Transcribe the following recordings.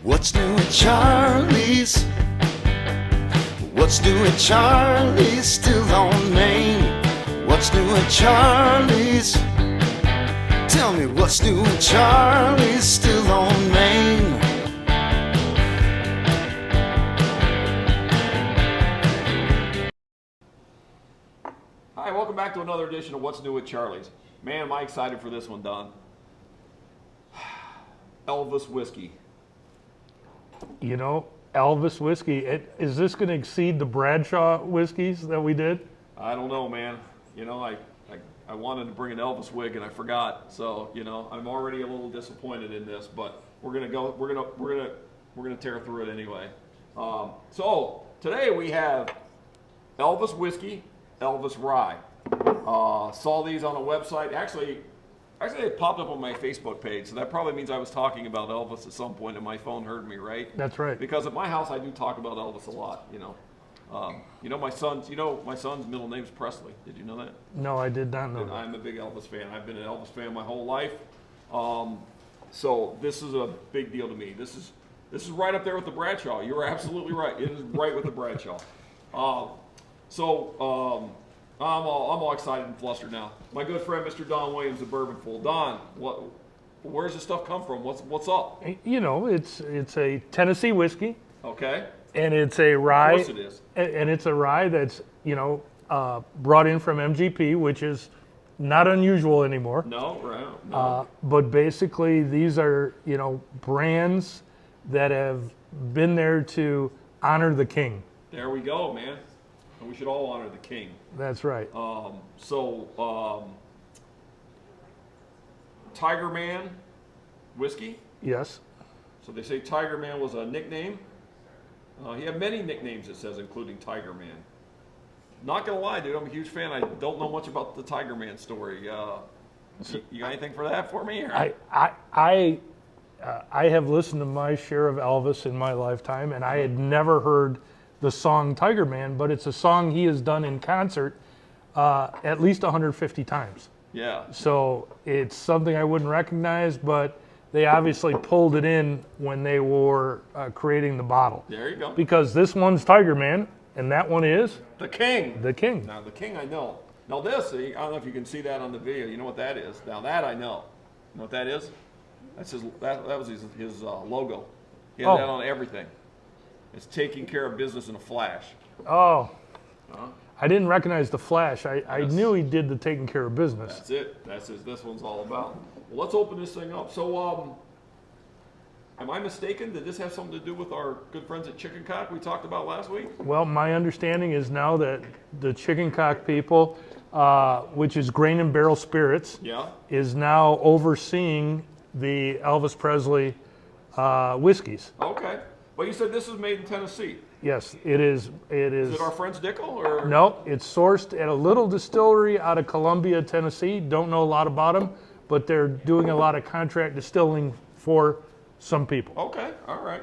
What's new at Charlie's? What's new at Charlie's? Still on Main. What's new at Charlie's? Tell me what's new at Charlie's? Still on Main. Hi, welcome back to another edition of What's New at Charlie's. Man, am I excited for this one, Don. Elvis whiskey. You know, Elvis whiskey. Is this going to exceed the Bradshaw whiskeys that we did? I don't know, man. You know, I wanted to bring an Elvis wig and I forgot. So, you know, I'm already a little disappointed in this, but we're gonna tear through it anyway. So today we have Elvis whiskey, Elvis rye. Saw these on a website. Actually, it popped up on my Facebook page, so that probably means I was talking about Elvis at some point, and my phone heard me, right? That's right. Because at my house, I do talk about Elvis a lot. My son's middle name's Presley. Did you know that? No, I did not know And that. I'm a big Elvis fan. I've been an Elvis fan my whole life. So this is a big deal to me. This is right up there with the Bradshaw. You're absolutely right. It is right with the Bradshaw. I'm all excited and flustered now. My good friend, Mr. Don Williams of Bourbon Fool. Don, where's this stuff come from? What's up? You know, it's a Tennessee whiskey, Okay. and it's a rye. Of course it is. And it's a rye that's, brought in from MGP, which is not unusual anymore. No, right. No. But basically, these are, brands that have been there to honor the king. There we go, man. And we should all honor the king. That's right. Tiger Man whiskey. Yes. So they say Tiger Man was a nickname. He had many nicknames, it says, including Tiger Man. Not gonna lie, dude, I'm a huge fan. I don't know much about the Tiger Man story. You got anything for that for me? Or? I have listened to my share of Elvis in my lifetime, and I had never heard the song Tiger Man, but it's a song he has done in concert at least 150 times. Yeah. So it's something I wouldn't recognize, but they obviously pulled it in when they were creating the bottle. There you go. Because this one's Tiger Man, and that one is The King. the King. Now the King I know. Now this, I don't know if you can see that on the video. You know what that is? Now that I know. You know what that is? That's his. That was his logo. He had that on everything. It's taking care of business in a flash. Oh, I didn't recognize the flash. I knew he did the taking care of business. That's it. This one's all about. Well, let's open this thing up. So, am I mistaken? Did this have something to do with our good friends at Chicken Cock we talked about last week? Well, my understanding is now that the Chicken Cock people, which is Grain and Barrel Spirits, Yeah. is now overseeing the Elvis Presley whiskeys. Okay. But you said this is made in Tennessee. Yes, it is. Is it our friends Dickel or? No, it's sourced at a little distillery out of Columbia, Tennessee. Don't know a lot about them, but they're doing a lot of contract distilling for some people. Okay. All right.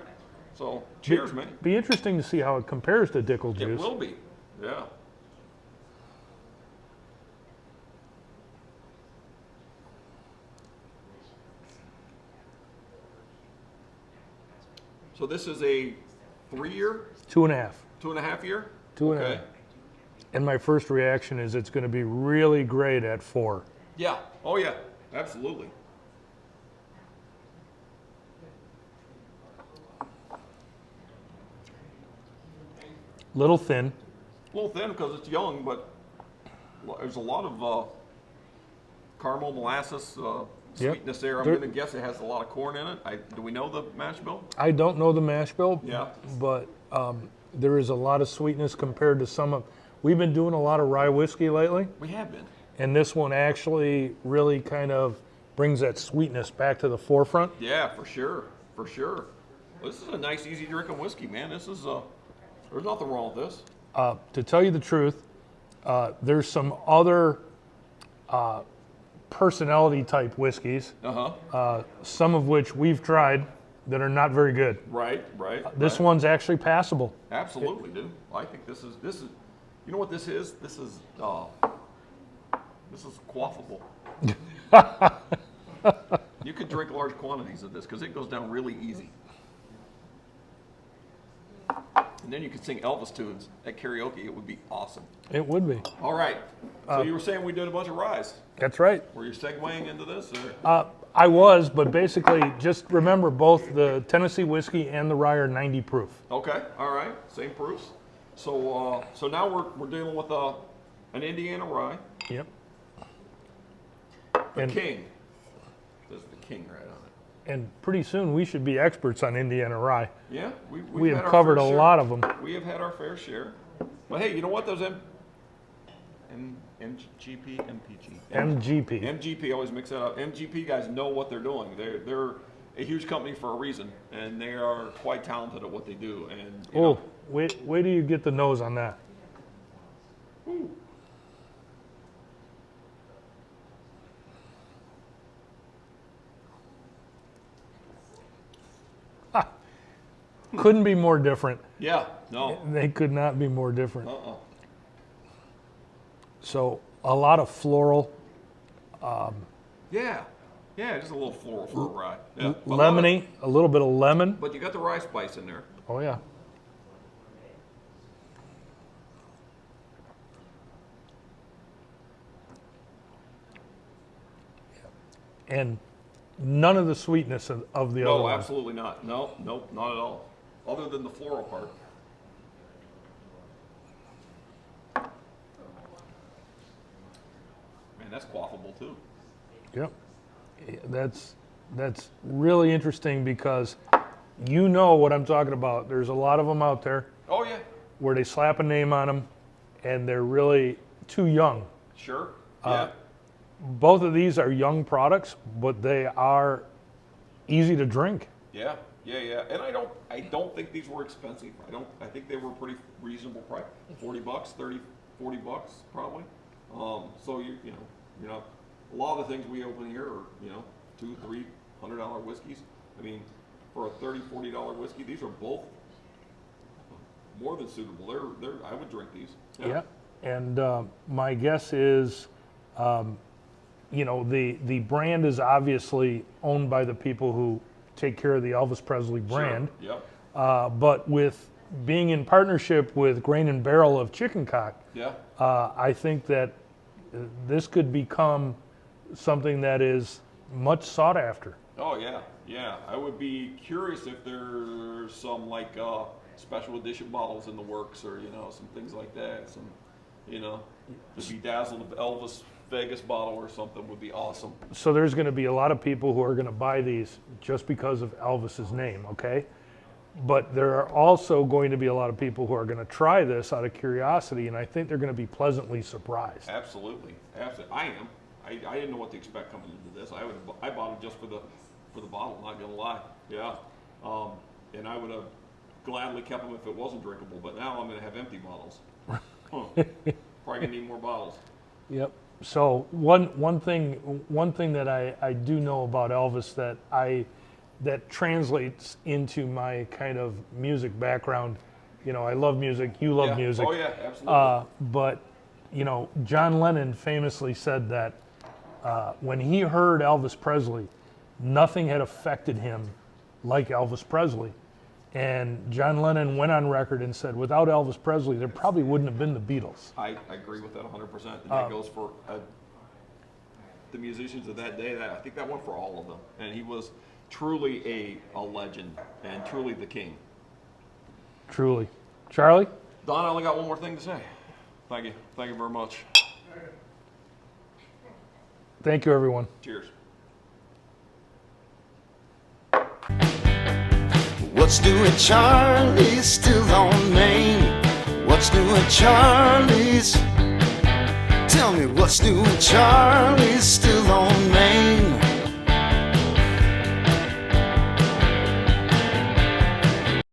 So, cheers, man. Be interesting to see how it compares to Dickel It juice. will be. Yeah. So this is a 3-year, 2.5. 2.5 year? Two and a Okay. half. And my first reaction is it's going to be really great at 4. Yeah. Oh yeah. Absolutely. Little thin. A little thin because it's young, but there's a lot of caramel molasses Yep. sweetness there. I'm There- going to guess it has a lot of corn in it. Do we know the mash bill? I don't know the mash bill, Yeah. but there is a lot of sweetness compared to some of. We've been doing a lot of rye whiskey lately, We have been. and this one actually really kind of brings that sweetness back to the forefront. Yeah, for sure. For sure. Well, this is a nice, easy drinking whiskey, man. This is, there's nothing wrong with this. To tell you the truth, there's some other personality type whiskeys, some of which we've tried that are not very good. Right. This one's actually passable. Absolutely, dude. I think this is, you know what this is? This is quaffable. You could drink large quantities of this because it goes down really easy. And then you could sing Elvis tunes at karaoke. It would be awesome. It would be. All right. So you were saying we did a bunch of ryes. That's right. Were you segueing into this? Or? I was, but basically, just remember both the Tennessee whiskey and the rye are 90 proof. Okay. All right. Same proofs. So so now we're dealing with an Indiana rye. Yep. The King. There's the King right on it. And pretty soon we should be experts on Indiana rye. Yeah. We have covered a lot of them. We have had our fair share. But hey, you know what? Those MGP, MPG. MGP. MGP, I always mix that up. MGP guys know what they're doing. They're a huge company for a reason, and they are quite talented at what they do. And you know, wait till you get the nose on that. ooh. Couldn't be more different. Yeah, no. They could not be more different. Uh-uh. So a lot of floral, Yeah, just a little floral for a rye. Yeah. But lemony, a little bit of lemon. But you got the rye spice in there. Oh yeah. And none of the sweetness of the other No, one. absolutely not. No, nope, not at all. Other than the floral part. Man, that's quaffable too. Yep. That's really interesting because you know what I'm talking about. There's a lot of them out there Oh yeah, where they slap a name on them and they're really too young. sure. Yeah. Both of these are young products, but they are easy to drink. Yeah. And I don't think these were expensive. I think they were pretty reasonable price. $40, $30, $40 probably. So you know, a lot of the things we open here are, $200-$300 whiskeys. I mean, for a $30-$40 whiskey, these are both more than suitable. I would drink these. Yeah. And my guess is, the brand is obviously owned by the people who take care of the Elvis Presley brand. Sure. Yep. But with being in partnership with Grain and Barrel of Chicken Cock, Yeah. I think that this could become something that is much sought after. Oh yeah. I would be curious if there's some special edition bottles in the works, or some things like that. Some, the bedazzled Elvis Vegas bottle or something would be awesome. So there's going to be a lot of people who are going to buy these just because of Elvis's name, okay? But there are also going to be a lot of people who are going to try this out of curiosity, and I think they're going to be pleasantly surprised. Absolutely. I am. I didn't know what to expect coming into this. I bought it just for the bottle. Not gonna lie. Yeah. And I would have gladly kept them if it wasn't drinkable. But now I'm gonna have empty bottles. Probably gonna need more bottles. Yep. So one thing that I do know about Elvis that translates into my kind of music background. I love music. You love music. Oh yeah, absolutely. But John Lennon famously said that when he heard Elvis Presley, nothing had affected him like Elvis Presley. And John Lennon went on record and said, without Elvis Presley, there probably wouldn't have been the Beatles. I agree with that 100%. And that goes for the musicians of that day. I think that went for all of them. And he was truly a legend and truly the king. Truly. Charlie? Don, I only got one more thing to say. Thank you. Thank you very much. Thank you, everyone. Cheers. What's new at Charlie's? Still on Main. What's new at Charlie's? Tell me what's new at Charlie's? Still on Main.